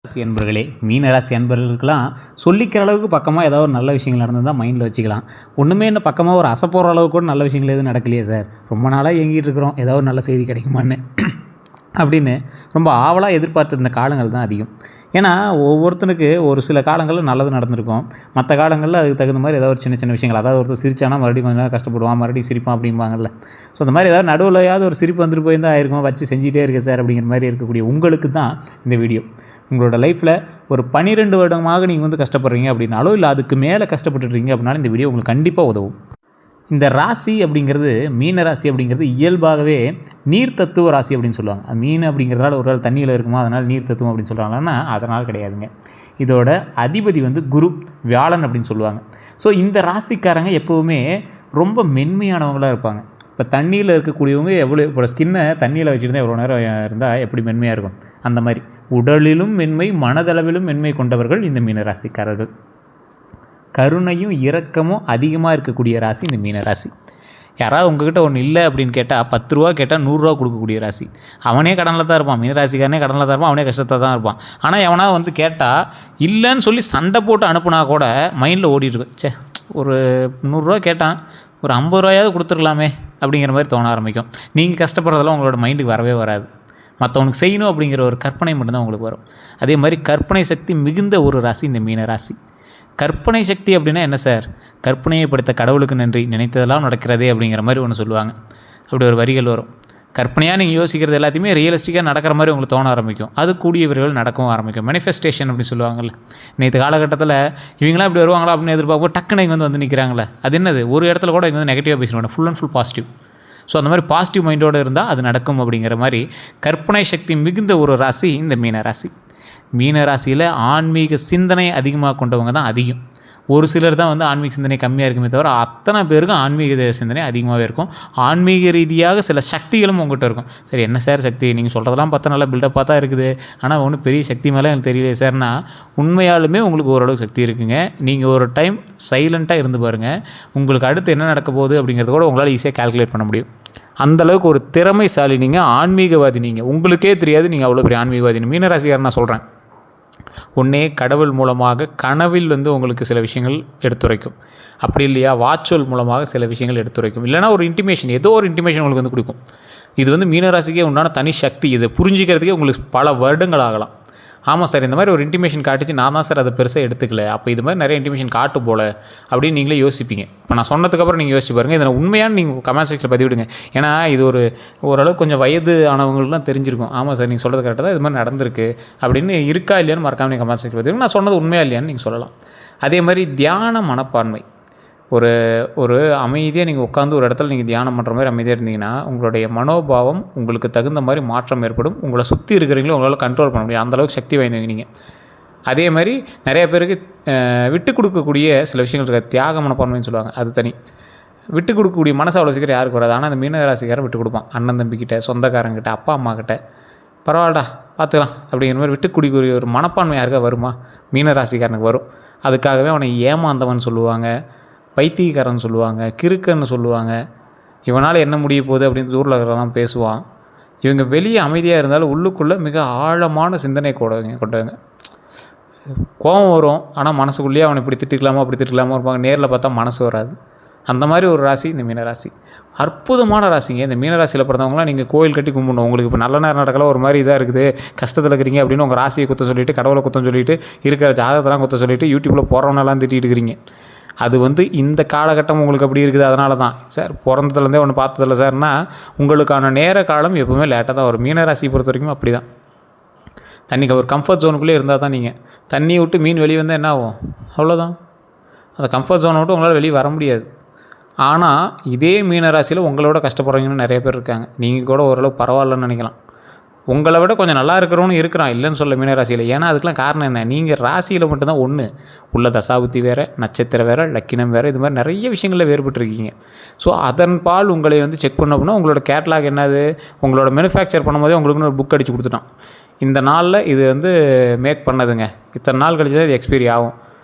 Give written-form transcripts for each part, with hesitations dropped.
ராசி அன்பர்களே, மீனராசி அன்பர்களுக்கெல்லாம் சொல்லிக்கிற அளவுக்கு பக்கமாக ஏதாவது ஒரு நல்ல விஷயங்கள் நடந்தால் மைண்டில் வச்சுக்கலாம். ஒன்றுமே என்ன பக்கமாக ஒரு அசைப்போகிற அளவுக்கு கூட நல்ல விஷயங்கள் எதுவும் நடக்கலையே சார், ரொம்ப நாளாக இயங்கிட்டு இருக்கிறோம், ஏதாவது ஒரு நல்ல செய்தி கிடைக்குமான்னு அப்படின்னு ரொம்ப ஆவலாக எதிர்பார்த்துருந்த காலங்கள் தான் அதிகம். ஏன்னா ஒவ்வொருத்தனுக்கு ஒரு சில காலங்களில் நல்லது நடந்திருக்கும், மற்ற காலங்களில் அதுக்கு தகுந்த மாதிரி ஏதாவது ஒரு சின்ன சின்ன விஷயங்கள், அதாவது ஒருத்தர் சிரிச்சானா மறுபடியும் கொஞ்சம் நேரம் கஷ்டப்படுவான், மறுபடியும் சிரிப்பான் அப்படிம்பாங்கல்ல. ஸோ அந்த மாதிரி ஏதாவது நடுவில்லையாவது ஒரு சிரிப்பு வந்துட்டு போயிருந்தால் ஆயிருக்கும், வச்சு செஞ்சிட்டே இருக்கு சார் அப்படிங்கிற மாதிரி இருக்கக்கூடிய உங்களுக்கு தான் இந்த வீடியோ. உங்களோட லைஃப்பில் ஒரு 12 வருடமாக நீங்கள் வந்து கஷ்டப்படுறீங்க அப்படின்னாலோ, இல்லை அதுக்கு மேலே கஷ்டப்பட்டுருக்கீங்க அப்படின்னாலும் இந்த வீடியோ உங்களுக்கு கண்டிப்பாக உதவும். இந்த ராசி அப்படிங்கிறது, மீன ராசி அப்படிங்கிறது இயல்பாகவே நீர் தத்துவ ராசி அப்படின்னு சொல்லுவாங்க. மீன் அப்படிங்கிறதால ஒரு நாள் தண்ணியில் இருக்குமா அதனால் நீர் தத்துவம் அப்படின்னு சொல்கிறாங்கன்னா அதனால் கிடையாதுங்க. இதோட அதிபதி வந்து குரு, வியாழன் அப்படின்னு சொல்லுவாங்க. ஸோ இந்த ராசிக்காரங்க எப்போவுமே ரொம்ப மென்மையானவங்களாக இருப்பாங்க. இப்போ தண்ணியில் இருக்கக்கூடியவங்க எவ்வளோ, இப்போ ஸ்கின்னை தண்ணியில் வச்சுருந்தா எவ்வளோ நேரம் இருந்தால் எப்படி மென்மையாக இருக்கும், அந்த மாதிரி உடலிலும் மென்மை மனதளவிலும் மென்மை கொண்டவர்கள் இந்த மீனராசிக்காரர்கள். கருணையும் இரக்கமும் அதிகமாக இருக்கக்கூடிய ராசி இந்த மீனராசி. யாராவது உங்ககிட்ட ஒன்று இல்லை அப்படின்னு கேட்டால் 10 ரூபா கேட்டால் 100 ரூபா கொடுக்கக்கூடிய ராசி. அவனே கடனில் தான் இருப்பான், மீனராசிக்காரனே கடனில் தான் இருப்பான், அவனே கஷ்டத்தை தான் இருப்பான். ஆனால் எவனாவது வந்து கேட்டால் இல்லைன்னு சொல்லி சண்டை போட்டு அனுப்புனா கூட மைண்டில் ஓடிட்டுருக்கும், சே ஒரு 100 ரூபா கேட்டான், ஒரு 50 ரூபாயாவது கொடுத்துருக்கலாமே அப்படிங்கிற மாதிரி தோண ஆரம்பிக்கும். நீங்கள் கஷ்டப்படுறதெல்லாம் உங்களோட மைண்டுக்கு வரவே வராது. மற்றவனுக்கு செய்யணும் அப்படிங்கிற ஒரு கற்பனை மட்டும்தான் உங்களுக்கு வரும். அதே மாதிரி கற்பனை சக்தி மிகுந்த ஒரு ராசி இந்த மீன ராசி. கற்பனை சக்தி அப்படின்னா என்ன சார், கற்பனையை படுத்த கடவுளுக்கு நன்றி, நினைத்ததெல்லாம் நடக்கிறதே அப்படிங்கிற மாதிரி ஒன்று சொல்லுவாங்க. அப்படி ஒரு வரிகள் வரும். கற்பனையாக நீங்கள் யோசிக்கிறது எல்லாத்தையுமே ரியலிஸ்டிக்காக நடக்கிற மாதிரி உங்களுக்கு தோண ஆரம்பிக்கும். அது கூடிய விரைவில் நடக்கவும் ஆரம்பிக்கும். மேனிஃபெஸ்டேஷன் அப்படின்னு சொல்லுவாங்கள்ல. நேற்று காலகட்டத்தில் இவங்களாம் இப்படி வருவாங்களா அப்படின்னு எதிர்பார்க்கும், டக்குன்னு இங்கே வந்து நிற்கிறாங்களே, அது என்னது, ஒரு இடத்துல கூட இங்கே வந்து நெகட்டிவாக பேசுவாங்க, full and full positive. So அந்த மாதிரி பாசிட்டிவ் மைண்டோடு இருந்தால் அது நடக்கும் அப்படிங்கிற மாதிரி கற்பனை சக்தி மிகுந்த ஒரு ராசி இந்த மீன ராசி. மீன ராசியில் ஆன்மீக சிந்தனை அதிகமாக கொண்டவங்க தான் அதிகம். ஒரு சிலர் தான் வந்து ஆன்மீக சிந்தனை கம்மியாக இருக்குமே தவிர அத்தனை பேருக்கும் ஆன்மீக சிந்தனை அதிகமாகவே இருக்கும். ஆன்மீக ரீதியாக சில சக்திகளும் உங்கள்கிட்ட இருக்கும். சரி என்ன சார் சக்தி, நீங்கள் சொல்கிறதெல்லாம் பார்த்தா நல்லா பில்டப்பாக தான் இருக்குது, ஆனால் ஒன்றும் பெரிய சக்தி மேலே எனக்கு தெரியல சார்னா, உண்மையாலுமே உங்களுக்கு ஓரளவு சக்தி இருக்குங்க. நீங்கள் ஒரு டைம் சைலண்ட்டாக இருந்து பாருங்கள், உங்களுக்கு அடுத்து என்ன நடக்க போகுது அப்படிங்கிறத கூட உங்களால் ஈஸியாக கால்குலேட் பண்ண முடியும். அந்தளவுக்கு ஒரு திறமைசாலி நீங்கள், ஆன்மீகவாதி நீங்கள், உங்களுக்கே தெரியாது நீங்கள் அவ்வளோ பெரிய ஆன்மீகவாதி. மீனராசிக்காரன் நான் சொல்கிறேன், ஒன்றே கடவுள் மூலமாக கனவில் வந்து உங்களுக்கு சில விஷயங்கள் எடுத்துரைக்கும், அப்படி இல்லையா வாட்சொல் மூலமாக சில விஷயங்கள் எடுத்துரைக்கும், இல்லைனா ஒரு இன்டிமேஷன், ஏதோ ஒரு இன்டிமேஷன் உங்களுக்கு வந்து கொடுக்கும். இது வந்து மீனராசிக்கே உண்டான தனி சக்தி. இதை புரிஞ்சிக்கிறதுக்கே உங்களுக்கு பல வருடங்கள் ஆகலாம். ஆமாம் சார், இந்த மாதிரி ஒரு இன்டிமேஷன் காட்டுச்சு, நான் தான் சார் அதை பெருசாக எடுத்துக்கல, அப்போ இது மாதிரி நிறைய இன்டிமேஷன் காட்டு போல அப்படின்னு நீங்களே யோசிப்பீங்க. இப்போ நான் சொன்னதுக்கப்புறம் நீங்கள் யோசிச்சு பாருங்கள், இதை உண்மையான நீங்கள் கமெண்ட் செக்ஷனில் பதிவிடுங்க. ஏன்னா இது ஓரளவுக்கு கொஞ்சம் வயது ஆனவங்களுக்குலாம் தெரிஞ்சிருக்கும். ஆமாம் சார் நீங்கள் சொல்கிறது கரெக்டாக தான், இது மாதிரி நடந்திருக்கு அப்படின்னு இருக்கா இல்லையான்னு மறக்காமல் நீங்கள் கமெண்ட் செக்ஷனில் பதிவிடுங்க. நான் சொன்னது உண்மையாக இல்லையான்னு நீங்கள் சொல்லலாம். அதே மாதிரி தியான மனப்பான்மை, ஒரு அமைதியாக நீங்கள் உட்காந்து ஒரு இடத்துல நீங்கள் தியானம் பண்ணுற மாதிரி அமைதியாக இருந்தீங்கன்னா உங்களுடைய மனோபாவம் உங்களுக்கு தகுந்த மாதிரி மாற்றம் ஏற்படும். உங்களை சுற்றி இருக்கிறவங்களும் உங்களால் கண்ட்ரோல் பண்ண முடியும், அந்தளவுக்கு சக்தி வாய்ந்தவங்க நீங்கள். அதே மாதிரி நிறைய பேருக்கு விட்டு கொடுக்கக்கூடிய சில விஷயங்கள் இருக்காது, தியாக மனப்பான்மைன்னு சொல்லுவாங்க, அது தனி. விட்டு கொடுக்கக்கூடிய மனசு அவ்வளோ சீக்கிரம் யாருக்கு வராது. ஆனால் அந்த மீனராசிக்காரன் விட்டு கொடுப்பான், அண்ணன் தம்பிக்கிட்ட, சொந்தக்காரங்கிட்ட, அப்பா அம்மா கிட்ட, பரவாயில்லடா பார்த்துக்கலாம் அப்படிங்கிற மாதிரி விட்டு கொடுக்கக்கூடிய ஒரு மனப்பான்மை யாருக்கா வருமா, மீனராசிக்காரனுக்கு வரும். அதுக்காகவே அவனை ஏமாந்தவன் சொல்லுவாங்க, பைத்தியக்காரன் சொல்லுவாங்க, கிறுக்கன்னு சொல்லுவாங்க, இவனால் என்ன முடிய போகுது அப்படின்னு ஊரில் இருக்கிறதெல்லாம் பேசுவான். இவங்க வெளியே அமைதியாக இருந்தாலும் உள்ளுக்குள்ளே மிக ஆழமான சிந்தனை கொண்டவங்க. கோபம் வரும், ஆனால் மனசுக்குள்ளேயே அவனை இப்படி திட்டுக்கலாமா அப்படி திட்டுக்கலாமா இருப்பாங்க, நேரில் பார்த்தா மனசு வராது. அந்த மாதிரி ஒரு ராசி இந்த மீனராசி. அற்புதமான ராசிங்க இந்த மீனராசியில் பிறந்தவங்களாம். நீங்கள் கோயில் கட்டி கும்பிடணும். உங்களுக்கு இப்போ நல்ல நேரம் நடக்கலாம், ஒரு மாதிரி இதாக இருக்குது, கஷ்டத்தில் இருக்கிறீங்க அப்படின்னு உங்கள் ராசியை குத்த சொல்லிவிட்டு, கடவுளை குத்தம் சொல்லிவிட்டு, இருக்கிற ஜாதகத்தெல்லாம் குத்த சொல்லிவிட்டு யூடியூப்பில் போகிறவனெல்லாம் திட்டிகிட்டு இருக்கிறீங்க. அது வந்து இந்த காலகட்டம் உங்களுக்கு அப்படி இருக்குது. அதனால தான் சார் பிறந்ததுலேருந்தே ஒன்று பார்த்ததில்ல சார்னா, உங்களுக்கான நேர காலம் எப்போவுமே லேட்டாக தான் வரும். மீனராசி பொறுத்த வரைக்கும் அப்படி தான். தண்ணிக்கு ஒரு கம்ஃபர்ட் ஜோனுக்குள்ளே இருந்தால் தான், நீங்கள் தண்ணியை விட்டு மீன் வெளியே வந்தால் என்ன ஆகும், அவ்வளோதான். அந்த கம்ஃபர்ட் ஜோனை விட்டு உங்களால் வெளியே வர முடியாது. ஆனால் இதே மீனராசியில் உங்களோட கஷ்டப்படுறவங்கன்னு நிறைய பேர் இருக்காங்க. நீங்கள் கூட ஓரளவு பரவாயில்லன்னு நினைக்கலாம். உங்களை விட கொஞ்சம் நல்லா இருக்கிறவனு இருக்கிறான், இல்லைன்னு சொல்ல மீனராசியில். ஏன்னா அதுக்கெலாம் காரணம் என்ன, நீங்கள் ராசியில் மட்டும்தான் ஒன்று உள்ள, தசாபுத்தி வேறு, நட்சத்திரம் வேறு, லக்கினம் வேறு, இது மாதிரி நிறைய விஷயங்களில் வேறுபட்டுருக்கீங்க. ஸோ அதன் பால் உங்களை வந்து செக் பண்ண அப்படின்னா உங்களோட கேட்லாக் என்னது, உங்களோட மேனுஃபேக்சர் பண்ணும்போதே உங்களுக்குன்னு ஒரு புக் அடித்து கொடுத்துட்டான், இந்த நாளில் இது வந்து மேக் பண்ணதுங்க, இத்தனை நாள் கழிச்சு தான் இது எக்ஸ்பைரி ஆகும்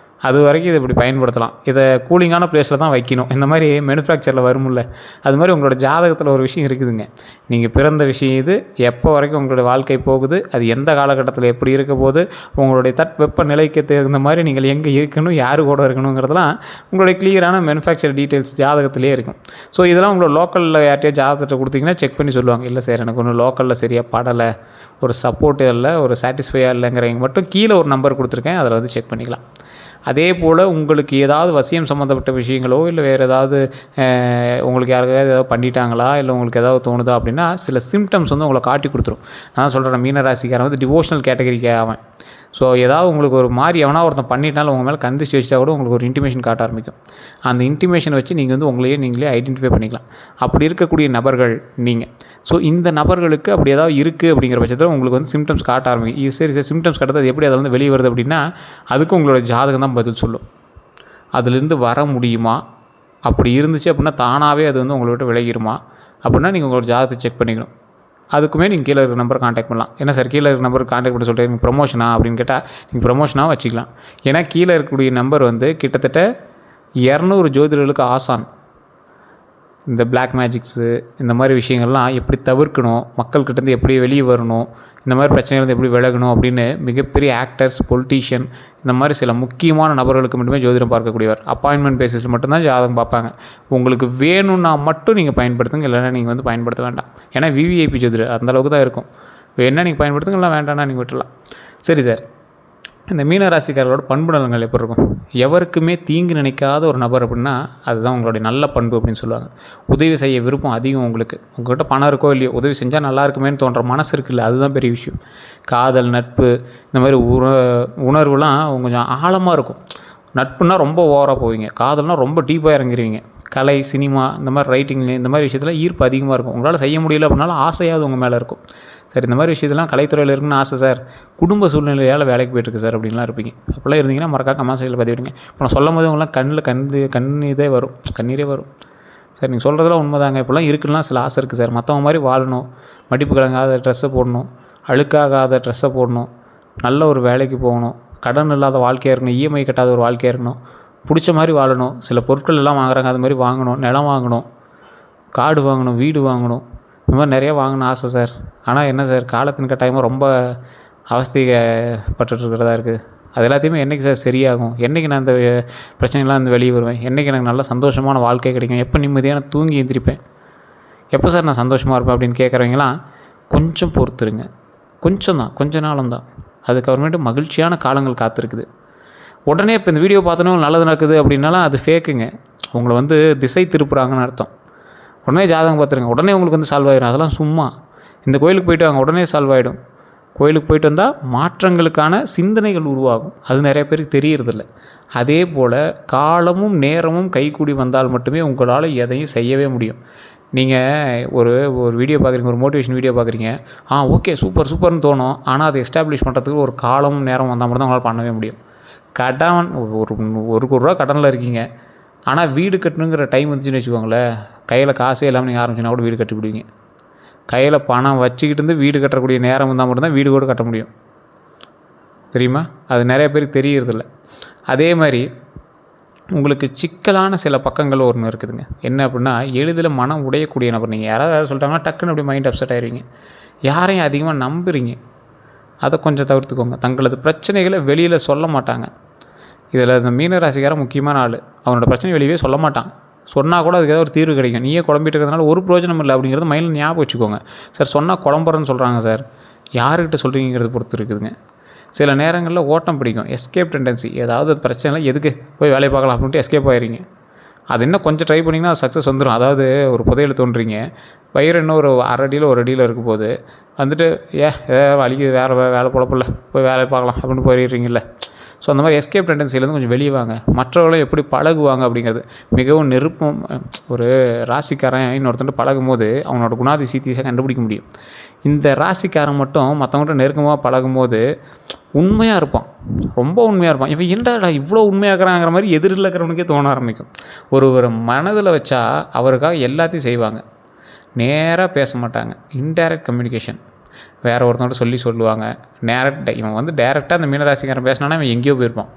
அது வரைக்கும் இதை இப்படி பயன்படுத்தலாம். இதை கூலிங்கான ப்ளேஸில் தான் வைக்கணும். இந்த மாதிரி மேனுஃபேக்சரில் வரும்ல, அது மாதிரி உங்களோட ஜாதகத்தில் ஒரு விஷயம் இருக்குதுங்க. நீங்கள் பிறந்த விஷயம் இது, எப்போ வரைக்கும் உங்களுடைய வாழ்க்கை போகுது, அது எந்த காலகட்டத்தில் எப்படி இருக்க போகுது, உங்களுடைய வெப்ப நிலைக்கு தகுந்த மாதிரி நீங்கள் எங்கே இருக்கணும், யார் கூட இருக்கணுங்கிறதெல்லாம் உங்களுடைய கிளியரான மேனுஃபேக்சர் டீட்டெயில்ஸ் ஜாதகத்திலே இருக்கும். ஸோ இதெல்லாம் உங்களோட லோக்கலில் யார்ட்டையும் ஜாதகத்தை கொடுத்தீங்கன்னா செக் பண்ணி சொல்லுவாங்க. இல்லை சார் எனக்கு ஒன்றும் லோக்கலில் சரியாக படலை, ஒரு சப்போர்ட்டு இல்லை, ஒரு சாட்டிஸ்ஃபையாக இல்லைங்கிறவங்க மட்டும் கீழே ஒரு நம்பர் கொடுத்துருக்கேன், அதில் வந்து செக் பண்ணிக்கலாம். அதே போல் உங்களுக்கு ஏதாவது வசியம் சம்மந்தப்பட்ட விஷயங்களோ இல்லை வேறு ஏதாவது உங்களுக்கு யாருக்காவது ஏதாவது பண்ணிட்டாங்களா இல்லை உங்களுக்கு ஏதாவது தோணுதா அப்படின்னா சில சிம்டம்ஸ் வந்து உங்களை காட்டி கொடுத்துரும். நான் சொல்கிறேன், மீனராசிக்காரன் வந்து டிவோஷனல் கேட்டகரிக்கு அவன். ஸோ ஏதாவது உங்களுக்கு ஒரு மாதிரி எவனா ஒருத்தன் பண்ணிட்டாலும் உங்கள் மேலே கந்திச்சு வச்சுட்டா கூட உங்களுக்கு ஒரு இன்டிமேஷன் காட்ட ஆரம்பிக்கும். அந்த இன்டிமேஷன் வச்சு நீங்கள் வந்து நீங்களே ஐடென்டிஃபை பண்ணிக்கலாம். அப்படி இருக்கக்கூடிய நபர்கள் நீங்கள். ஸோ இந்த நபர்களுக்கு அப்படி ஏதாவது இருக்குது அப்படிங்கிற பட்சத்தில் உங்களுக்கு வந்து சிம்டம்ஸ் காட்ட ஆரம்பிக்கும். சரி சிம்டம்ஸ் காட்டுறது அது எப்படி அதில் வந்து வெளியே வருது அப்படின்னா அதுக்கு உங்களோட ஜாதகம் தான் பதில் சொல்லும். அதுலேருந்து வர முடியுமா, அப்படி இருந்துச்சு அப்படின்னா தானாகவே அது வந்து உங்களை விட்டு விலகிடுமா அப்படின்னா நீங்கள் உங்களோட ஜாதகத்தை செக் பண்ணிக்கணும். அதுக்குமே நீங்கள் கீழே இருக்கிற நம்பரை காண்டாக்ட் பண்ணலாம். என்ன சார் கீழே இருக்கிற நம்பருக்கு காண்டாக்ட் பண்ண சொல்லிட்டு நீங்கள் ப்ரொமோஷனா அப்படின்னு கேட்டால் நீங்கள் ப்ரொமோஷனாக வச்சுக்கலாம். ஏன்னா கீழே இருக்கக்கூடிய நம்பர் வந்து கிட்டத்தட்ட 200 ஜோதிடர்களுக்கு ஆசான். இந்த பிளாக் மேஜிக்ஸு இந்த மாதிரி விஷயங்கள்லாம் எப்படி தவிர்க்கணும், மக்கள்கிட்டேருந்து எப்படி வெளியே வரணும், இந்த மாதிரி பிரச்சனைகள் எப்படி விலகணும் அப்படின்னு மிகப்பெரிய ஆக்டர்ஸ், பொலிட்டீஷியன் இந்த மாதிரி சில முக்கியமான நபர்களுக்கு மட்டுமே ஜோதிடம் பார்க்கக்கூடியவர். அப்பாயின்மெண்ட் பேசிஸில் மட்டும்தான் ஜாதகம் பார்ப்பாங்க. உங்களுக்கு வேணும்னா மட்டும் நீங்கள் பயன்படுத்துங்க, இல்லைன்னா நீங்கள் வந்து பயன்படுத்த வேண்டாம். ஏன்னா விவிஐபி ஜோதிடர் அந்தளவுக்கு தான் இருக்கும். வேணால் நீங்கள் பயன்படுத்துங்க, இல்லை வேண்டாம்னா நீங்கள் விட்டுடலாம். சரி சார், இந்த மீனராசிக்காரர்களோட பண்பு நலங்கள் எப்படி இருக்கும்? எவருக்குமே தீங்கு நினைக்காத ஒரு நபர் அப்படின்னா அதுதான் உங்களுடைய நல்ல பண்பு அப்படின்னு சொல்லுவாங்க. உதவி செய்ய விருப்பம் அதிகம் உங்களுக்கு. உங்கள்கிட்ட பணம் இருக்கோ இல்லையோ, உதவி செஞ்சால் நல்லா இருக்குமேன்னு தோன்ற மனசு இருக்குல்ல, அதுதான் பெரிய விஷயம். காதல், நட்பு இந்த மாதிரி உணர்வுலாம் கொஞ்சம் ஆழமாக இருக்கும். நட்புன்னா ரொம்ப ஓவராக போவீங்க, காதல்னால் ரொம்ப டீப்பாக இறங்கிடுவீங்க. கலை, சினிமா இந்த மாதிரி ரைட்டிங் இந்த மாதிரி விஷயத்தில் ஈர்ப்பு அதிகமாக இருக்கும். உங்களால் செய்ய முடியல அப்படின்னாலும் ஆசையாவது உங்கள் மேலே இருக்கும். சார் இந்த மாதிரி விஷயத்தெல்லாம் கலைத்துறையில் இருக்குன்னு ஆசை சார், குடும்ப சூழ்நிலையால் வேலைக்கு போய்ட்டுருக்கு சார் அப்படின்லாம் இருப்பீங்க. அப்படிலாம் இருந்தீங்கன்னா மறக்காம கமெண்ட்ஸில் பதிவிடுங்க. இப்போ நான் சொல்லும் போது உங்களாம் கண்ணீரே வரும். சார் நீங்கள் சொல்கிறதெல்லாம் உண்மைதாங்க, இப்போலாம் இருக்குன்னா சில ஆசை இருக்குது சார். மற்றவங்க மாதிரி வாழணும், மடிப்பு கலங்காத ட்ரெஸ்ஸை போடணும், அழுக்காகாத ட்ரெஸ்ஸை போடணும், நல்ல ஒரு வேலைக்கு போகணும், கடன் இல்லாத வாழ்க்கையாக இருக்கணும், இஎம்ஐ கட்டாத ஒரு வாழ்க்கையாக இருக்கணும், பிடிச்ச மாதிரி வாழணும். சில பொருட்கள் எல்லாம் வாங்குறாங்க, அது மாதிரி வாங்கணும், நிலம் வாங்கணும், காடு வாங்கணும், வீடு வாங்கணும், இந்த மாதிரி நிறையா வாங்கணும் ஆசை சார். ஆனால் என்ன சார் காலத்தின் கட்டாயமாக ரொம்ப அவஸ்தைப்பட்டுருக்கிறதா இருக்குது. அது எல்லாத்தையுமே என்றைக்கு சார் சரியாகும்? என்றைக்கு நான் இந்த பிரச்சனைலாம் வந்து வெளியே வருவேன்? என்றைக்கு எனக்கு நல்ல சந்தோஷமான வாழ்க்கை கிடைக்கும்? எப்போ நிம்மதியான தூங்கி எழுந்திரிப்பேன்? எப்போ சார் நான் சந்தோஷமாக இருப்பேன் அப்படின்னு கேட்குறவங்களாம் கொஞ்சம் பொறுத்துருங்க. கொஞ்ச நாளம்தான். அதுக்கப்புறமேட்டு மகிழ்ச்சியான காலங்கள் காத்திருக்குது. உடனே இப்போ இந்த வீடியோ பார்த்தோன்னே நல்லது நடக்குது அப்படின்னாலும் அது ஃபேக்குங்க. உங்களை வந்து திசை திருப்புறாங்கன்னு அர்த்தம். உடனே ஜாதகம் பார்த்துருங்க, உடனே உங்களுக்கு வந்து சால்வ் ஆகிடும். அதெல்லாம் சும்மா. இந்த கோயிலுக்கு போய்ட்டு வாங்க, உடனே சால்வ் ஆகிடும். கோயிலுக்கு போய்ட்டு வந்தால் மாற்றங்களுக்கான சிந்தனைகள் உருவாகும். அது நிறைய பேருக்கு தெரியறதில்ல. அதே போல் காலமும் நேரமும் கைக்கூடி வந்தால் மட்டுமே உங்களால் எதையும் செய்யவே முடியும். நீங்கள் ஒரு வீடியோ பார்க்குறீங்க, ஒரு மோட்டிவேஷன் வீடியோ பார்க்குறீங்க, ஓகே சூப்பர்னு தோணும். ஆனால் அதை எஸ்டாப்ளிஷ் பண்ணுறதுக்கு ஒரு காலமும் நேரம் வந்தால் மட்டும் தான் உங்களால் பண்ணவே முடியும். கடன் ஒரு கோடி ரூபா கடனில் இருக்கீங்க, ஆனால் வீடு கட்டணுங்கிற டைம் வந்துச்சுன்னு வச்சுக்கோங்களேன், கையில் காசே இல்லாமல் நீங்கள் ஆரம்பிச்சுன்னா கூட வீடு கட்டிவிடுவீங்க. கையில் பணம் வச்சுக்கிட்டு இருந்து வீடு கட்டக்கூடிய நேரம் வந்தால் மட்டும்தான் வீடு கூட கட்ட முடியும். தெரியுமா? அது நிறைய பேருக்கு தெரியறதில்ல. அதே மாதிரி உங்களுக்கு சிக்கலான சில பக்கங்கள் ஒன்று இருக்குதுங்க. என்ன அப்படின்னா எளிதில் மனம் உடையக்கூடிய நபர். நீங்கள் யாராவது சொல்லிட்டாங்கன்னா டக்குன்னு அப்படி மைண்ட் அப்செட் ஆகிடுவீங்க. யாரையும் அதிகமாக நம்புறீங்க, அதை கொஞ்சம் தவிர்த்துக்கோங்க. தங்களது பிரச்சனைகளை வெளியில் சொல்ல மாட்டாங்க. இதில் இந்த மீனராசிக்காரன் முக்கியமான ஆள். அவனோட பிரச்சனை வெளியே சொல்ல மாட்டான். சொன்னால் கூட அதுக்கு ஏதாவது ஒரு தீர்வு கிடைக்கும். நீயே குழம்பிட்டு இருக்கிறதுனால ஒரு பிரயோஜனம் இல்லை அப்படிங்கிறது மைண்டில் ஞாபகம் வச்சுக்கோங்க. சார் சொன்னால் குழம்புறன்னு சொல்கிறாங்க சார், யாருக்கிட்ட சொல்கிறீங்கிறது பொறுத்து இருக்குதுங்க. சில நேரங்களில் ஓட்டம் பிடிக்கும், எஸ்கேப் டெண்டன்சி. ஏதாவது பிரச்சனை எதுக்கு போய் வேலையை பார்க்கலாம் அப்படின்ட்டு எஸ்கேப் ஆகிடுறீங்க. அது இன்னும் கொஞ்சம் ட்ரை பண்ணிங்கன்னா அது சக்ஸஸ் வந்துடும். அதாவது ஒரு புதையல் தோன்றீங்க, வயிறு இன்னும் ஒரு அரை அடியில் இருக்கும் போது வந்துட்டு வலிக்குது, வேலை பொழப்பில்ல, போய் வேலையை பார்க்கலாம் அப்படின்னு போயிடுறீங்கள. ஸோ அந்த மாதிரி எஸ்கேப் டெண்டன்சிலேருந்து கொஞ்சம் வெளியே வாங்க. மற்றவர்களும் எப்படி பழகுவாங்க அப்படிங்கிறது மிகவும் நெருப்பம். ஒரு ராசிக்காரன் இன்னொருத்தன்ட்டு பழகும் போது அவனோட குணாதிசயத்தை கண்டுபிடிக்க முடியும். இந்த ராசிக்காரன் மட்டும் மற்றவங்கள்ட்ட நெருக்கமாக பழகும் போது உண்மையாக இருப்பான், ரொம்ப உண்மையாக இருப்பான். இவன் என்னடா இவ்வளோ உண்மையாகிறாங்கிற மாதிரி எதிரில் இருக்கிறவனுக்கே தோண ஆரம்பிக்கும். ஒரு மனதில் வச்சா அவருக்காக எல்லாத்தையும் செய்வாங்க. நேராக பேச மாட்டாங்க, இன்டைரக்ட் கம்யூனிகேஷன். வேறு ஒருத்தவங்கள்ட்ட சொல்லுவாங்க. இவன் வந்து டேரெக்டாக அந்த மீனராசிக்காரன் பேசினானா இவன் எங்கேயோ போயிருப்பான்.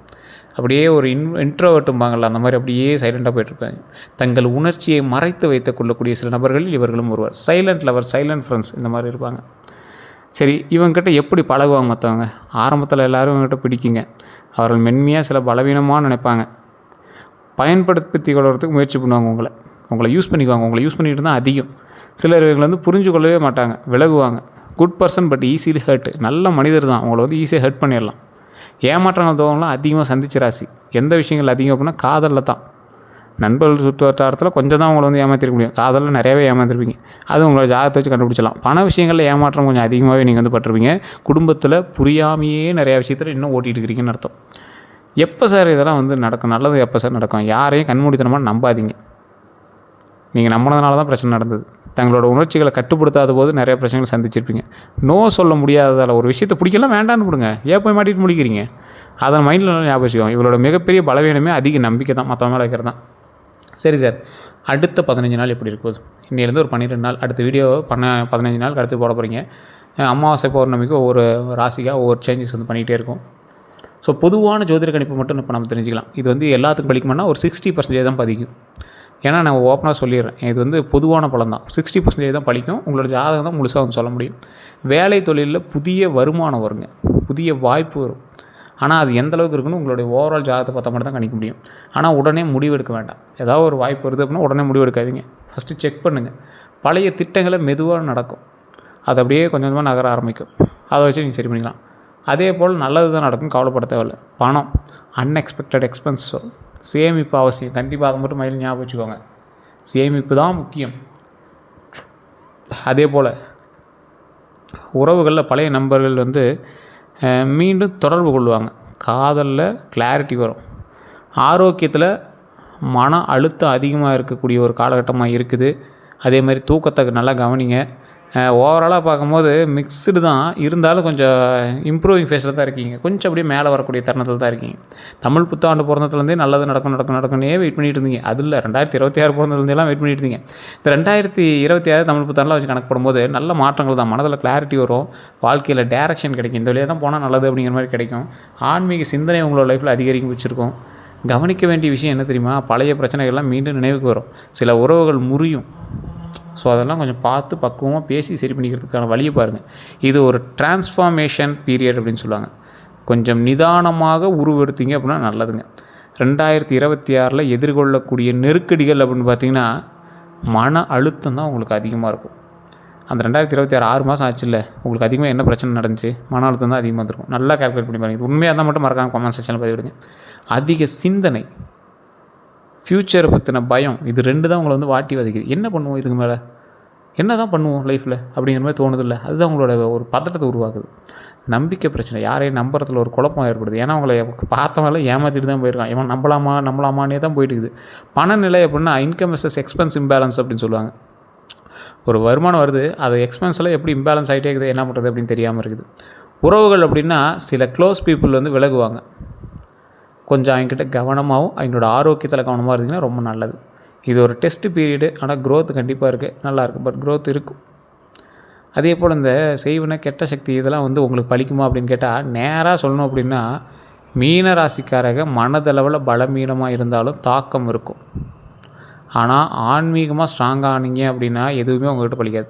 அப்படியே ஒரு இன்ட்ரோவர்ட்டும்பாங்கள்ல அந்த மாதிரி அப்படியே சைலண்ட்டாக போயிட்டுருப்பாங்க. தங்கள் உணர்ச்சியை மறைத்து வைத்துக் கொள்ளக்கூடிய சில நபர்களில் இவர்களும் ஒருவர். சைலண்ட் லவர், சைலண்ட் ஃப்ரெண்ட்ஸ் இந்த மாதிரி இருப்பாங்க. சரி, இவங்ககிட்ட எப்படி பழகுவாங்க மற்றவங்க? ஆரம்பத்தில் எல்லோரும் இவங்ககிட்ட பிடிக்குங்க. அவர்கள் மென்மையாக சில பலவீனமாக நினைப்பாங்க. பயன்படுத்தி கொள்வதுக்கு முயற்சி பண்ணுவாங்க. உங்களை யூஸ் பண்ணிக்குவாங்க. உங்களை யூஸ் பண்ணிட்டு தான் அதிகம். சிலர் இவங்களை வந்து புரிஞ்சு கொள்ளவே மாட்டாங்க, விலகுவாங்க. Good person but easily hurt. நல்ல மனிதர் தான், அவங்கள வந்து ஈஸியாக ஹர்ட் பண்ணிடலாம். ஏமாற்றங்கள் தோவங்களாம் அதிகமாக சந்திச்ச ராசி. எந்த விஷயங்கள் அதிகம் அப்படின்னா காதலில் தான். நண்பர்கள் சுற்று வட்டாரத்தில் கொஞ்சம் தான் உங்களை வந்து ஏமாற்றிருக்க முடியும். காதலில் நிறையவே ஏமாற்றிருப்பீங்க. அது உங்களோட ஜாதகத்தை வச்சு கண்டுபிடிச்சலாம். பண விஷயங்களில் ஏமாற்றம் கொஞ்சம் அதிகமாகவே நீங்கள் வந்து பட்டிருப்பீங்க. குடும்பத்தில் புரியாமையே நிறையா விஷயத்தில் இன்னும் ஓட்டிகிட்டு இருக்கிறீங்கன்னு அர்த்தம். எப்போ சார் இதெல்லாம் வந்து நடக்கும்? நல்லது எப்போ சார் நடக்கும்? யாரையும் கண்மூடித்தனமாக நம்பாதீங்க. நீங்கள் நம்பினதுனால தான் பிரச்சனை நடந்தது. தங்களோட உணர்ச்சிகளை கட்டுப்படுத்தாத போது நிறைய பிரச்சனைகள் சந்திச்சிருப்பீங்க. நோ சொல்ல முடியாததால் ஒரு விஷயத்தை பிடிக்கலாம் வேண்டான்னு விடுங்க. ஏன் போய் மாட்டிட்டு முடிக்கிறீங்க? அதை மைண்டில் நல்லா ஞாபகம் வச்சுக்கோங்க. இவளோட மிகப்பெரிய பலவீனமே அதிக நம்பிக்கை தான், மற்றவங்க மேலே வைக்கிறது தான். சரி சார், அடுத்த 15 நாள் எப்படி இருக்கும்? இன்னிலேருந்து ஒரு 12 நாள், அடுத்த வீடியோ 15 நாளுக்கு அடுத்து போட போகிறீங்க. அமாவாசை பௌர்ணமிக்கு ஒவ்வொரு ராசிக்காக ஒவ்வொரு சேஞ்சஸ் வந்து பண்ணிகிட்டே இருக்கும். ஸோ பொதுவான ஜோதிட கணிப்பு மட்டும் இப்போ நம்ம தெரிஞ்சுக்கலாம். இது வந்து எல்லாத்துக்கும் படிக்குமானா ஒரு 60% தான் பதிக்கும். ஏன்னா நான் ஓப்பனாக சொல்லிடுறேன், இது வந்து பொதுவான பலன் தான். 60% தான் பழிக்கும். உங்களோட ஜாதகம் தான் முழுசாக வந்து சொல்ல முடியும். வேலை தொழிலில் புதிய வருமானம் வருங்க, புதிய வாய்ப்பு வரும். ஆனால் அது எந்த அளவுக்கு இருக்குன்னு உங்களுடைய ஓவரால் ஜாதகத்தை பார்த்தா மட்டும் தான் கணிக்க முடியும். ஆனால் உடனே முடிவெடுக்க வேண்டாம். ஏதாவது ஒரு வாய்ப்பு வருது அப்படின்னா உடனே முடிவெடுக்காதீங்க. ஃபஸ்ட்டு செக் பண்ணுங்கள். பழைய திட்டங்களை மெதுவாக நடக்கும், அது அப்படியே கொஞ்சம் கொஞ்சமாக நகர ஆரம்பிக்கும். அதை வச்சு நீங்கள் சரி பண்ணிக்கலாம். அதே போல் நல்லது தான் நடக்கும், கவலைப்பட தேவையில்லை. பணம் அன்எக்ஸ்பெக்டட் எக்ஸ்பென்ஸ் வரும். சேமிப்பு அவசியம், கண்டிப்பாக அதை மட்டும் மைண்டில் ஞாபகம் வச்சுக்கோங்க. சேமிப்பு தான் முக்கியம். அதே போல் உறவுகளில் பழைய நண்பர்கள் வந்து மீண்டும் தொடர்பு கொள்வாங்க. காதலில் கிளாரிட்டி வரும். ஆரோக்கியத்தில் மன அழுத்தம் அதிகமாக இருக்கக்கூடிய ஒரு காலகட்டமாக இருக்குது. அதே மாதிரி தூக்கத்தை நல்லா கவனிங்க. ஓவராலாக பார்க்கும்போது மிக்ஸ்டு தான், இருந்தாலும் கொஞ்சம் இம்ப்ரூவிங் ஃபேஸில் தான் இருக்கீங்க. கொஞ்சம் அப்படியே மேலே வரக்கூடிய தருணத்தில் தான் இருக்கீங்க. தமிழ் புத்தாண்டு பிறந்ததுலேருந்தே நல்லது நடக்கும்னே வெயிட் பண்ணிட்டு இருந்தீங்க. அதில் 2026 பிறந்ததுலேருந்தேலாம் வெயிட் பண்ணிட்டு இருந்தீங்க. இந்த 2026 தமிழ் புத்தாண்டில் வச்சு கணக்கு போடும்போது நல்ல மாற்றங்கள் தான். மனதில் கிளாரிட்டி வரும், வாழ்க்கையில் டேரக்ஷன் கிடைக்கும். இந்த வழியாக தான் போனால் நல்லது அப்படிங்கிற மாதிரி கிடைக்கும். ஆன்மீக சிந்தனை உங்களோட லைஃப்பில் அதிகரிக்க வச்சுருக்கோம். கவனிக்க வேண்டிய விஷயம் என்ன தெரியுமா? பழைய பிரச்சனைகள்லாம் மீண்டும் நினைவுக்கு வரும். சில உறவுகள் முறியும். ஸோ அதெல்லாம் கொஞ்சம் பார்த்து பக்குவமாக பேசி சரி பண்ணிக்கிறதுக்கான வழியை பாருங்கள். இது ஒரு டிரான்ஸ்ஃபார்மேஷன் பீரியட் அப்படின்னு சொல்லுவாங்க. கொஞ்சம் நிதானமாக உருவெடுத்தீங்க அப்படின்னா நல்லதுங்க. 2026 எதிர்கொள்ளக்கூடிய நெருக்கடிகள் அப்படின்னு பார்த்திங்கன்னா மன அழுத்தம் தான் உங்களுக்கு அதிகமாக இருக்கும். அந்த 2026 6 மாதம் ஆச்சுல்ல, உங்களுக்கு அதிகமாக என்ன பிரச்சனை நடந்துச்சு? மன அழுத்தம் தான் அதிகமாக இருந்திருக்கும். நல்லா கால்குலேட் பண்ணி பாருங்கள். இது உண்மையாக இருந்தால் மட்டும் மறக்காமல் கமெண்ட் செக்ஷனில் பதிவிடுங்க. அதிக சிந்தனை, ஃப்யூச்சரை பற்றின பயம், இது 2 தான் உங்களை வந்து வாட்டி வதைக்குது. என்ன பண்ணுவோம் இதுக்கு மேலே? என்ன தான் பண்ணுவோம் லைஃப்பில் அப்படிங்கிற மாதிரி தோணுதில்லை? அதுதான் உங்களோட ஒரு பதட்டத்தை உருவாக்குது. நம்பிக்கை பிரச்சனை, யாரையும் நம்புறதுல ஒரு குழப்பம் ஏற்படுது. ஏன்னா உங்களை பார்த்தவங்கள ஏமாற்றிட்டு தான் போயிருக்கான். இவன் நம்பலாமான்னே தான் போயிட்டு இருக்குது. பணநிலை அப்படின்னா இன்கம் வெர்சஸ் எக்ஸ்பென்ஸ் இம்பேலன்ஸ் அப்படின்னு சொல்லுவாங்க. ஒரு வருமானம் வருது, அது எக்ஸ்பென்ஸில் எப்படி இம்பேலன்ஸ் ஆகிட்டே இருக்குது, என்ன பண்ணுறது அப்படின்னு தெரியாமல் இருக்குது. உறவுகள் அப்படின்னா சில க்ளோஸ் பீப்புள் வந்து விலகுவாங்க. கொஞ்சம் அவங்ககிட்ட கவனமாகவும் அவங்களோட ஆரோக்கியத்தில் கவனமாக இருந்தீங்கன்னா ரொம்ப நல்லது. இது ஒரு டெஸ்ட் பீரியடு, ஆனால் க்ரோத் கண்டிப்பாக இருக்குது, நல்லாயிருக்கு. பட் க்ரோத் இருக்கும். அதே போல் இந்த செய்வன கெட்ட சக்தி இதெல்லாம் வந்து உங்களுக்கு பலிக்குமா அப்படின்னு கேட்டால், நேராக சொல்லணும் அப்படின்னா மீன ராசிக்காரங்க மனதளவில் பலமீனமாக இருந்தாலும் தாக்கம் இருக்கும். ஆனால் ஆன்மீகமாக ஸ்ட்ராங்காக ஆனீங்க அப்படின்னா எதுவுமே உங்கள்கிட்ட பலிக்காது.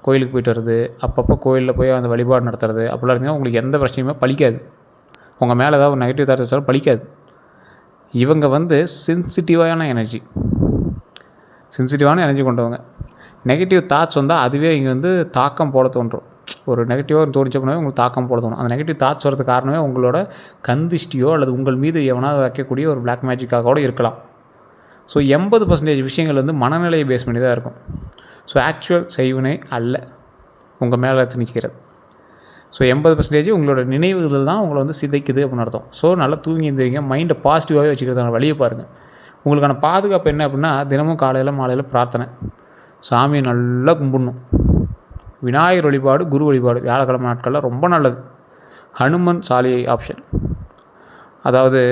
கோயிலுக்கு போய்ட்டு வர்றது, அப்பப்போ கோயிலில் போய் அந்த வழிபாடு நடத்துறது அப்படிலாம் இருந்தீங்கன்னா உங்களுக்கு எந்த பிரச்சனையுமே பலிக்காது. உங்கள் மேலே ஏதாவது ஒரு நெகட்டிவ் தாட்ஸ் வச்சாலும் பலிக்காது. இவங்க வந்து சென்சிட்டிவான எனர்ஜி கொண்டவங்க. நெகட்டிவ் தாட்ஸ் வந்தால் அதுவே இங்கே வந்து தாக்கம் போட தோன்றும். ஒரு நெகட்டிவாக தோணிச்ச அப்படின்னா உங்களுக்கு தாக்கம் போட தோணும். அந்த நெகட்டிவ் தாட்ஸ் வரதுக்கு காரணமே உங்களோட கந்திஷ்டியோ அல்லது உங்கள் மீது எவனாவது வைக்கக்கூடிய ஒரு பிளாக் மேஜிக்காக கூட இருக்கலாம். ஸோ 80% விஷயங்கள் வந்து மனநிலையை பேஸ் பண்ணி தான் இருக்கும். ஸோ ஆக்சுவல் செய்வினை அல்ல உங்கள் மேலே திணிக்கிறது. ஸோ 80% உங்களோட நினைவுகள் தான் உங்களை வந்து சிதைக்குது அப்படின்னு அர்த்தம். ஸோ நல்லா தூங்கி இருந்தீங்க, மைண்டை பாசிட்டிவாகவே வச்சுக்கிறதுக்கான வழியை பாருங்கள். உங்களுக்கான பாதுகாப்பு என்ன அப்படின்னா தினமும் காலையில் மாலையில் பிரார்த்தனை, சாமியை நல்லா கும்பிடணும். விநாயகர் வழிபாடு, குரு வழிபாடு வியாழக்கிழமை நாட்களில் ரொம்ப நல்லது. ஹனுமன் சாலியை ஆப்ஷன், அதாவது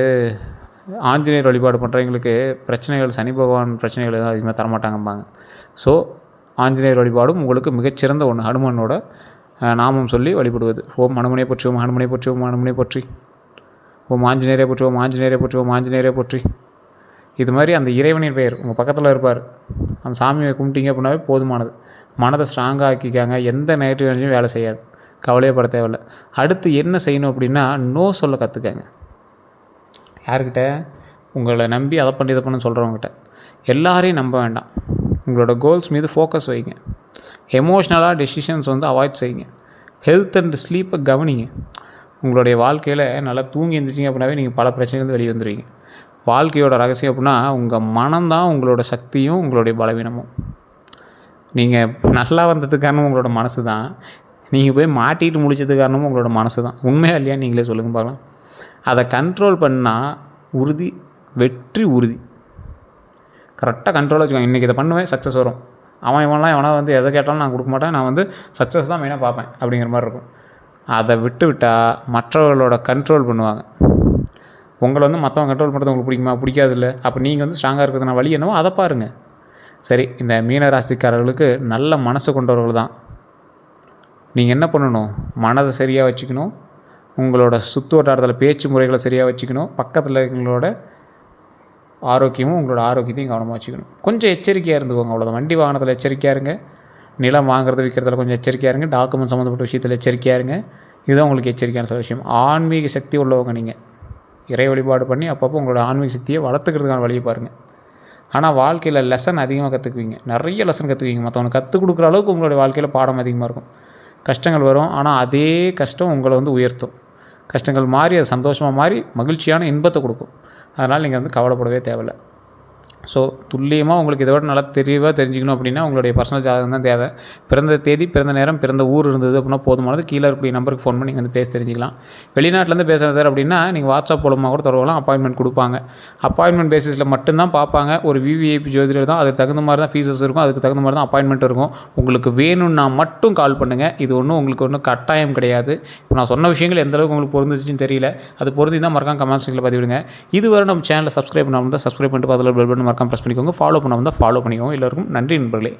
ஆஞ்சநேயர் வழிபாடு பண்ணுறவங்களுக்கு பிரச்சனைகள், சனி பகவான் பிரச்சனைகள் எதுவும் அதிகமாக தரமாட்டாங்கம்பாங்க. ஸோ ஆஞ்சநேயர் வழிபாடும் உங்களுக்கு மிகச்சிறந்த ஒன்று. ஹனுமனோட நாமம் சொல்லி வழிபடுவது. ஓம் ஹனுமனை போற்றி, ஓம் ஹனுமனை போற்றி, ஓம் ஹனுமனை போற்றி. ஓம் ஆஞ்சநேயரே போற்றி, ஓம் ஆஞ்சநேயரே போற்றி, ஓம் ஆஞ்சநேயரே போற்றி. இது மாதிரி அந்த இறைவனின் பெயர் உங்கள் பக்கத்தில் இருப்பார். அந்த சாமியை கும்பிட்டீங்க அப்படின்னாவே போதுமானது. மனதை ஸ்ட்ராங்காக ஆக்கிக்காங்க. எந்த நெகட்டிவ் எனர்ஜியும் வேலை செய்யாது. கவலையப்பட தேவையில்லை. அடுத்து என்ன செய்யணும் அப்படின்னா, நோ சொல்ல கற்றுக்கங்க. யார்கிட்ட? உங்களை நம்பி அதை பண்ணி இதை பண்ணு சொல்கிறவங்ககிட்ட. எல்லாரையும் நம்ப வேண்டாம். உங்களோட கோல்ஸ் மீது ஃபோக்கஸ் வைங்க. எமோஷ்னலாக டெசிஷன்ஸ் அவாய்ட் செய்யுங்க. ஹெல்த் அண்ட் ஸ்லீப்பை கவனிங்க. உங்களுடைய வாழ்க்கையில் நல்லா தூங்கி எழுந்திரிச்சிங்க அப்படின்னாவே நீங்கள் பல பிரச்சனைலேருந்து வெளியே வந்துடுவீங்க. வாழ்க்கையோட ரகசியம் அப்படின்னா உங்கள் மனம்தான் உங்களோட சக்தியும் உங்களுடைய பலவீனமும். நீங்கள் நல்லா வந்ததுக்கு காரணம் உங்களோட மனசு தான். நீங்கள் போய் மாட்டிகிட்டு முடிச்சதுக்கு காரணமும் உங்களோட மனசு தான். உண்மையாக இல்லையா நீங்களே சொல்லுங்கள் பார்க்கலாம். அதை கண்ட்ரோல் பண்ணால் உறுதி, வெற்றி உறுதி. கரெக்டாக கண்ட்ரோலாக வச்சுக்கோங்க. இன்றைக்கி இதை பண்ணுவேன், சக்ஸஸ் வரும். எவனா எதை கேட்டாலும் நான் கொடுக்க மாட்டேன், நான் சக்ஸஸ் தான் மெயினாக பார்ப்பேன் அப்படிங்கிற மாதிரி இருக்கும். அதை விட்டால் மற்றவர்களோட கண்ட்ரோல் பண்ணுவாங்க. உங்களை மற்றவங்க கண்ட்ரோல் பண்ணுறது உங்களுக்கு பிடிக்குமா? பிடிக்காதில்ல. அப்போ நீங்கள் ஸ்ட்ராங்காக இருக்கிறதுனா வழி என்னவோ அதை பாருங்கள். சரி, இந்த மீனராசிக்காரர்களுக்கு நல்ல மனசு கொண்டவர்கள் தான். நீங்கள் என்ன பண்ணணும்? மனதை சரியாக வச்சுக்கணும். உங்களோட சுற்று வட்டாரத்தில் பேச்சு முறைகளை சரியாக வச்சுக்கணும். பக்கத்தில் எங்களோட ஆரோக்கியமும் உங்களோட ஆரோக்கியத்தையும் கவனமாக வச்சுக்கணும். கொஞ்சம் எச்சரிக்கையாக இருந்துக்கோங்க, அவ்வளோதான். வண்டி வாகனத்தில் எச்சரிக்கையாக இருங்க. நிலம் வாங்குறது விற்கிறதுல கொஞ்சம் எச்சரிக்கையாக இருங்க. டாக்குமெண்ட் சம்மந்தப்பட்ட விஷயத்தில் எச்சரிக்கையாக இருங்க. இதுதான் உங்களுக்கு எச்சரிக்கையான சில விஷயம். ஆன்மீக சக்தி உள்ளவங்க நீங்கள். இறை வழிபாடு பண்ணி அப்பப்போ உங்களோட ஆன்மீக சக்தியை வளர்த்துக்கிறதுக்கான வழியை பாருங்கள். ஆனால் வாழ்க்கையில் லெசன் அதிகமாக கற்றுக்குவீங்க. நிறைய லெசன் கற்றுக்குவீங்க. மற்றவங்க கற்றுக் கொடுக்குற அளவுக்கு உங்களுடைய வாழ்க்கையில் பாடம் அதிகமாக இருக்கும். கஷ்டங்கள் வரும், ஆனால் அதே கஷ்டம் உங்களை உயர்த்தும். கஷ்டங்கள் மாறி அது சந்தோஷமாக மாறி மகிழ்ச்சியான இன்பத்தை கொடுக்கும். அதனால் நீங்கள் கவலைப்படவே தேவையில்லை. ஸோ துல்லியமாக உங்களுக்கு இதோட நல்லா தெளிவாக தெரிஞ்சுக்கணும் அப்படின்னா உங்களுடைய பர்சனல் ஜாதகம் தான் தேவை. பிறந்த தேதி, பிறந்த நேரம், பிறந்த ஊர் இருந்தது அப்படின்னா போதுமானது. கீழே இருக்கக்கூடிய நம்பருக்கு ஃபோன் பண்ணி நீங்கள் பேச தெரிஞ்சிக்கலாம். வெளிநாட்டிலேருந்து பேசுகிறேன் சார் அப்படின்னா நீங்கள் வாட்ஸ்அப் மூலமாக கூட தொடரலாம். அப்பாயின்மெண்ட் கொடுப்பாங்க. அப்பாயின்மெண்ட் பேசிஸில் மட்டும்தான் பார்ப்பாங்க. ஒரு விவிஐபி ஜோதிடர் தான். அதுக்கு தகுந்த மாதிரி தான் ஃபீஸஸ் இருக்கும். அதுக்கு தகுந்த மாதிரி தான் அப்பாயின்மெண்ட் இருக்கும். உங்களுக்கு வேணும்னா மட்டும் கால் பண்ணுங்கள். இது உங்களுக்கு ஒன்றும் கட்டாயம் கிடையாது. இப்போ நான் சொன்ன விஷயங்கள் எந்தளவுக்கு உங்களுக்கு பொருந்துச்சுன்னு தெரியல. அது பொருந்தி தான் மறக்காம கமெண்ட் செக்ஷனில் பதிவிடுங்க. இதுவரை நம்ம சேனலை சப்ஸ்கிரைப் பண்ணாமல் தான் சப்ஸ்கிரைப் பண்ணிட்டு அதில் பெல் பட்டன் மறக்காம ப்ரெஸ் பண்ணிக்கோங்க. ஃபாலோ பண்ணாமல் தான் ஃபாலோ பண்ணிக்கோங்க. எல்லோருக்கும் நன்றி நண்பர்களே.